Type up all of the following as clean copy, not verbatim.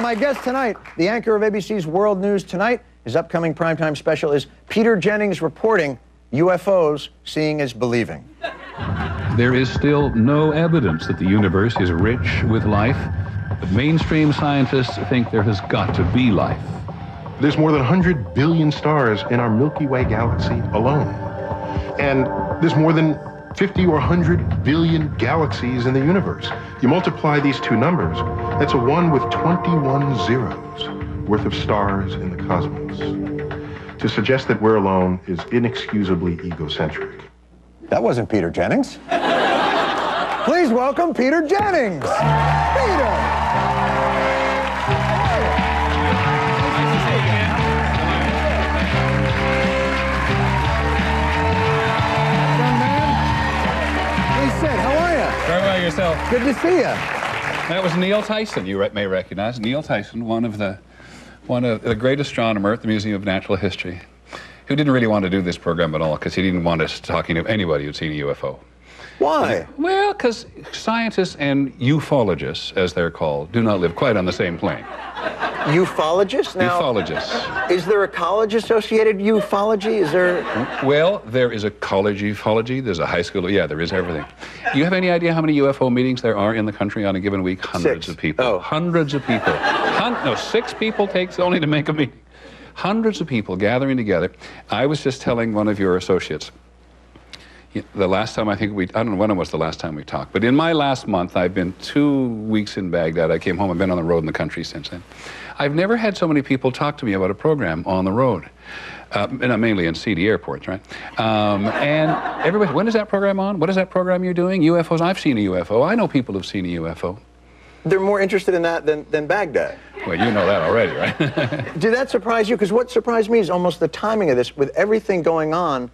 my guest tonight, the anchor of ABC's World News Tonight, his upcoming primetime special is Peter Jennings reporting UFOs, seeing is believing. There is still no evidence that the universe is rich with life, but mainstream scientists think there has got to be life. There's more than 100 billion stars in our Milky Way galaxy alone. And there's more than 50 or 100 billion galaxies in the universe. You multiply these two numbers, that's a 1 with 21 zeros worth of stars in the cosmos. To suggest that we're alone is inexcusably egocentric. That wasn't Peter Jennings. Please welcome Peter Jennings. Peter! Very well, yourself. Good to see you. That was Neil Tyson, you may recognize. Neil Tyson, one of the great astronomer at the Museum of Natural History, who didn't really want to do this program at all because he didn't want us talking to anybody who'd seen a UFO. Why? Well, because scientists and ufologists, as they're called, do not live quite on the same plane. Ufologists? Now, Ufologists. is there a college-associated ufology? Is there... Well, there is a college ufology, there's a high school, yeah, there is everything. You have any idea how many UFO meetings there are in the country on a given week? Hundreds of people. Oh. Hundreds of people. No, 6 people takes only to make a meeting. Hundreds of people gathering together. I was just telling one of your associates, the last time I don't know when it was the last time we talked, but in my last month, I've been 2 weeks in Baghdad. I came home, I've been on the road in the country since then. I've never had so many people talk to me about a program on the road. Mainly in seedy airports, right? And everybody, when is that program on? What is that program you're doing? UFOs, I've seen a UFO. I know people who've seen a UFO. They're more interested in that than Baghdad. Well, you know that already, right? Did that surprise you? Because what surprised me is almost the timing of this. With everything going on,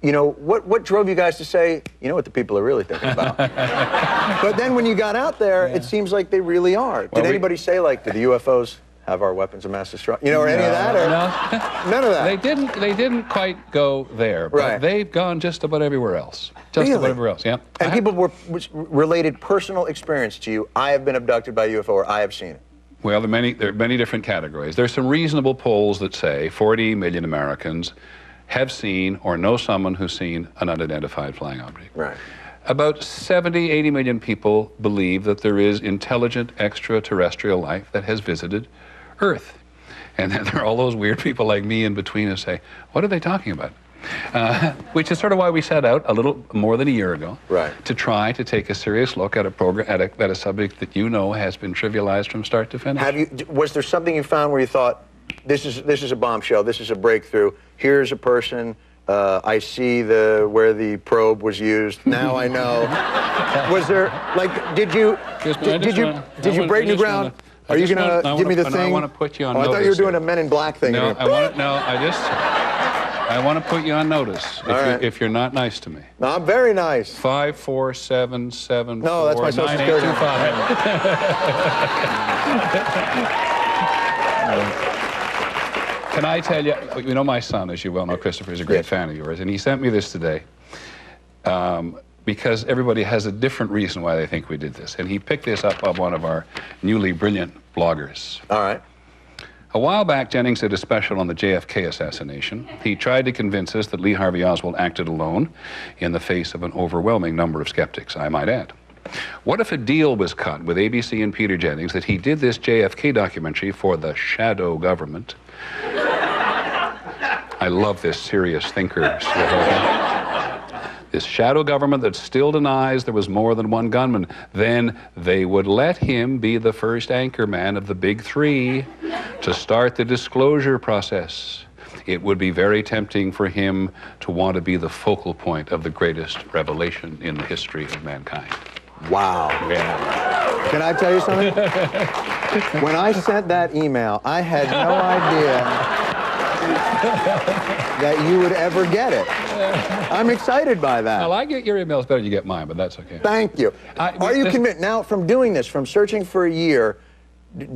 you know, what drove you guys to say, you know what the people are really thinking about? But then when you got out there, it seems like they really are. Did anybody say, like, did the UFOs have our weapons of mass destruction? You know, or any of that? Or No. None of that? They didn't quite go there, but Right. they've gone just about everywhere else. Just Really? about everywhere else, yeah. And people related personal experience to you. I have been abducted by a UFO, or I have seen it. Well, there are many different categories. There's some reasonable polls that say 40 million Americans have seen or know someone who's seen an unidentified flying object. Right. About 70, 80 million people believe that there is intelligent extraterrestrial life that has visited Earth. And then there are all those weird people like me in between who say, what are they talking about? Which is sort of why we set out a little more than a year ago to try to take a serious look at a program, at a subject that you know has been trivialized from start to finish. Was there something you found where you thought, this is a bombshell, this is a breakthrough, here's a person, I see where the probe was used, now I know. Was there, like, did you break new ground? Are you going to give me the thing? I want to put you on notice. I thought you were doing a Men in Black thing. No, I want to put you on notice if you're not nice to me. No, I'm very nice. 54774. No, that's my social security. Can I tell you, you know my son, as you well know, Christopher, is a great fan of yours, and he sent me this today because everybody has a different reason why they think we did this. And he picked this up of one of our newly brilliant bloggers. All right. A while back, Jennings did a special on the JFK assassination. He tried to convince us that Lee Harvey Oswald acted alone in the face of an overwhelming number of skeptics, I might add. What if a deal was cut with ABC and Peter Jennings that he did this JFK documentary for the shadow government? I love this serious thinker. This shadow government that still denies there was more than one gunman. Then they would let him be the first anchorman of the big three to start the disclosure process. It would be very tempting for him to want to be the focal point of the greatest revelation in the history of mankind. Wow. Yeah. Can I tell you something? When I sent that email, I had no idea that you would ever get it. I'm excited by that. Well, I get your emails better than you get mine, but that's okay. Thank you. Are you convinced, now from doing this, from searching for a year,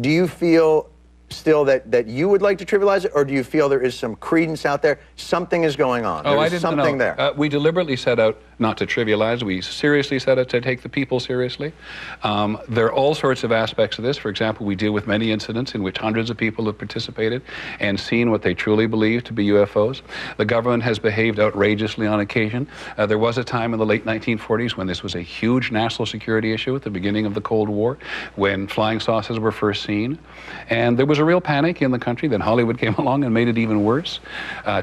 do you feel still that you would like to trivialize it, or do you feel there is some credence out there? Something is going on. Oh, I There's didn't something know. there. We deliberately set out not to trivialize. We seriously set out to take the people seriously. There are all sorts of aspects of this. For example, we deal with many incidents in which hundreds of people have participated and seen what they truly believe to be UFOs. The government has behaved outrageously on occasion. There was a time in the late 1940s when this was a huge national security issue at the beginning of the Cold War, when flying saucers were first seen. And there was a real panic in the country. Then Hollywood came along and made it even worse.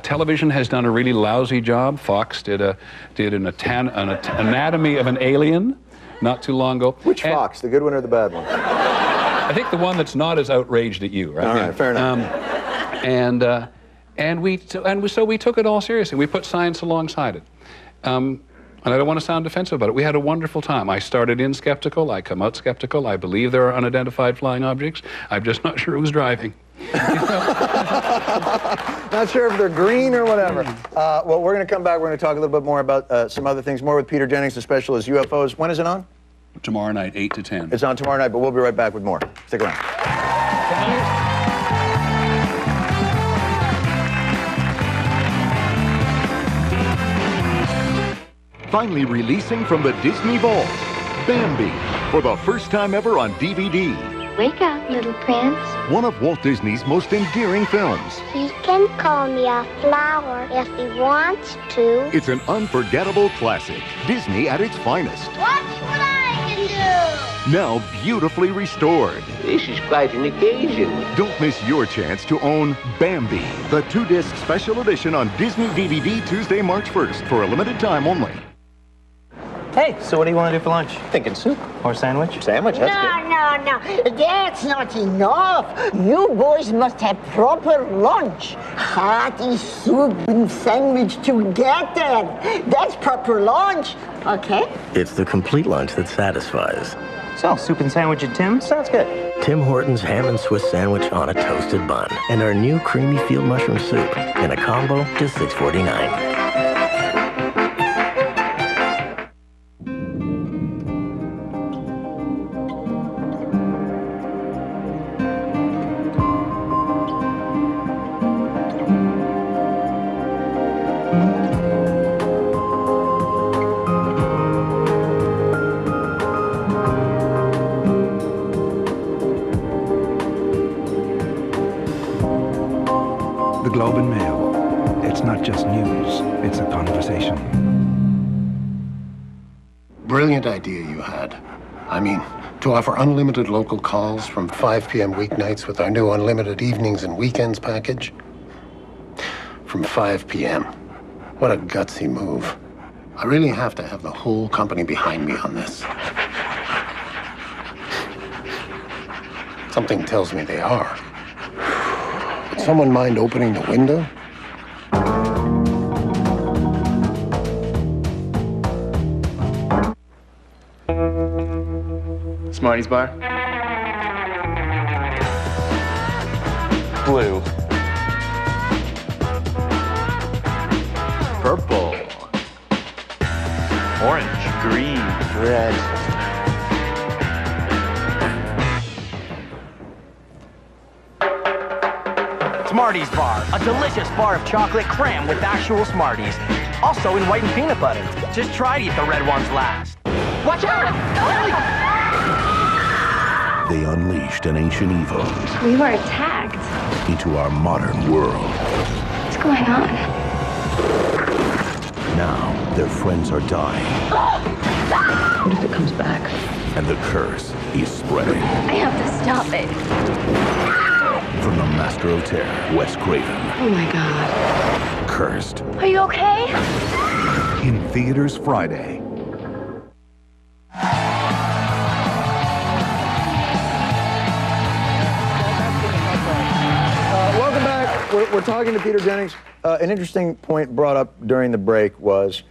Television has done a really lousy job. Fox did an anatomy of an alien not too long ago. Which Fox, the good one or the bad one? I think the one that's not as outraged at you, right? All right, fair enough. So we took it all seriously. We put science alongside it. And I don't want to sound defensive about it. We had a wonderful time. I started in skeptical. I come out skeptical. I believe there are unidentified flying objects. I'm just not sure who's driving. Not sure if they're green or whatever. Well, we're going to come back. We're going to talk a little bit more about some other things. More with Peter Jennings, the special is UFOs. When is it on? Tomorrow night, 8 to 10. It's on tomorrow night, but we'll be right back with more. Stick around. Finally releasing from the Disney Vault, Bambi, for the first time ever on DVD. Wake up, little prince. One of Walt Disney's most endearing films. He can call me a flower if he wants to. It's an unforgettable classic, Disney at its finest. Watch what I can do! Now beautifully restored. This is quite an occasion. Don't miss your chance to own Bambi, the 2-disc special edition on Disney DVD Tuesday, March 1st, for a limited time only. Hey, so what do you want to do for lunch? Thinking soup. Or sandwich? Sandwich, that's good. No. That's not enough. You boys must have proper lunch. Hearty soup and sandwich together. That's proper lunch. Okay? It's the complete lunch that satisfies. So, soup and sandwich at Tim's? Sounds good. Tim Hortons ham and Swiss sandwich on a toasted bun. And our new creamy field mushroom soup in a combo, just $6.49. The Globe and Mail. It's not just news, it's a conversation. Brilliant idea you had. I mean, to offer unlimited local calls from 5 p.m. weeknights with our new unlimited evenings and weekends package. From 5 p.m. What a gutsy move. I really have to have the whole company behind me on this. Something tells me they are. Would someone mind opening the window? Smarties bar. Blue. Purple. Orange. Green. Red. Smarties bar, a delicious bar of chocolate cram with actual Smarties. Also in white and peanut butter. Just try to eat the red ones last. Watch out! They unleashed an ancient evil We were attacked. into our modern world. What's going on? Now, their friends are dying. What if it comes back? And the curse is spreading. I have to stop it. From the Master of Terror, Wes Craven. Oh my God. Cursed. Are you okay? In theaters Friday. Welcome back. We're talking to Peter Jennings. An interesting point brought up during the break was,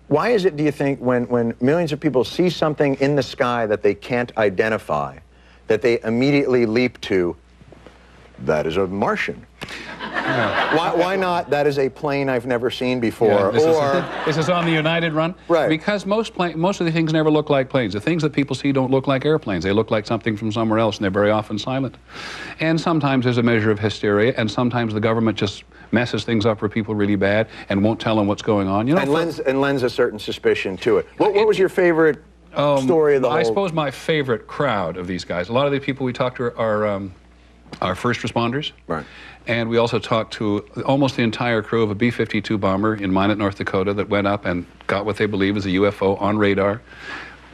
why is it, do you think, when millions of people see something in the sky that they can't identify, that they immediately leap to that is a Martian. Why not, that is a plane I've never seen before? This is on the United run? Right. Because most of the things never look like planes. The things that people see don't look like airplanes. They look like something from somewhere else, and they're very often silent. And sometimes there's a measure of hysteria, and sometimes the government just messes things up for people really bad and won't tell them what's going on. You know, and lends a certain suspicion to it. What was your favorite story of the whole? I suppose my favorite crowd of these guys, a lot of the people we talked to are first responders. Right. And we also talked to almost the entire crew of a B-52 bomber in Minot, North Dakota that went up and got what they believe is a UFO on radar,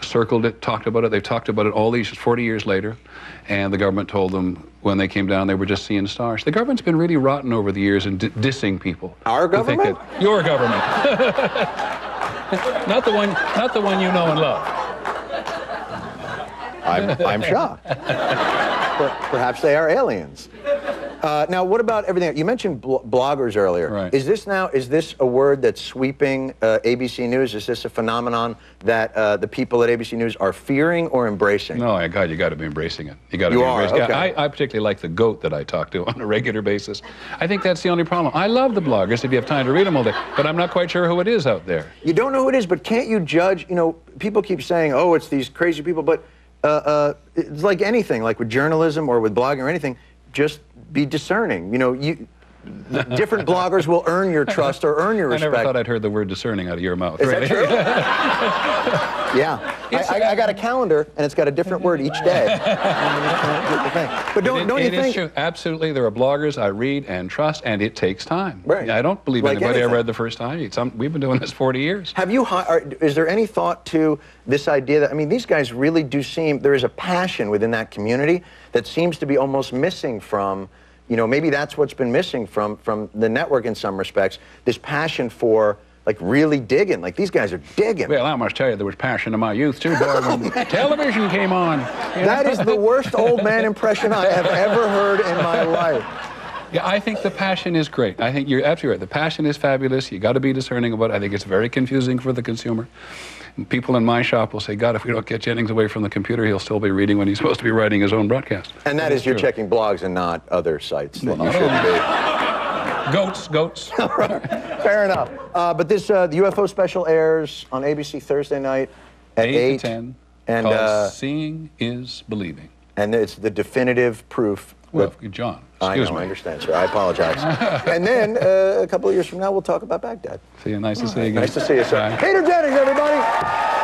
circled it, talked about it. They've talked about it all these 40 years later, and the government told them when they came down they were just seeing stars. The government's been really rotten over the years in dissing people. Our government? Your government. not the one you know and love. I'm shocked. Perhaps they are aliens. Now, what about everything? You mentioned bloggers earlier. Right. Is this a word that's sweeping ABC News? Is this a phenomenon that the people at ABC News are fearing or embracing? No, God, you got to be embracing it. You got to be embracing it. Okay. I particularly like the goat that I talk to on a regular basis. I think that's the only problem. I love the bloggers if you have time to read them all day, but I'm not quite sure who it is out there. You don't know who it is, but can't you judge? You know, people keep saying, oh, it's these crazy people, but it's like anything, like with journalism or with blogging or anything, just be discerning. You know, different bloggers will earn your trust or earn your respect. I never thought I'd heard the word discerning out of your mouth. Is that true? Yeah. I got a calendar, and it's got a different word each day. But don't you think? It is true. Absolutely. There are bloggers I read and trust, and it takes time. Right. I don't believe like anybody anything. I read the first time. We've been doing this 40 years. Have you? Is there any thought to this idea that, I mean, these guys really do seem, there is a passion within that community that seems to be almost missing from, you know, maybe that's what's been missing from the network in some respects, this passion for, like, really digging. Like, these guys are digging. Well, I must tell you, there was passion in my youth, too, boy, when television came on. That is the worst old man impression I have ever heard in my life. Yeah, I think the passion is great. I think you're absolutely right. The passion is fabulous. You got to be discerning about it. I think it's very confusing for the consumer. And people in my shop will say, God, if we don't get Jennings away from the computer, he'll still be reading when he's supposed to be writing his own broadcast. And that is, you're checking blogs and not other sites that you shouldn't be. Goats. Fair enough. But this, the UFO special airs on ABC Thursday night at 8 to 10. And seeing is believing. And it's the definitive proof. Well, John, excuse me. I understand, sir. I apologize. And then a couple of years from now, we'll talk about Baghdad. See you. Nice to see you again. Nice to see you, sir. Bye. Peter Jennings, everybody.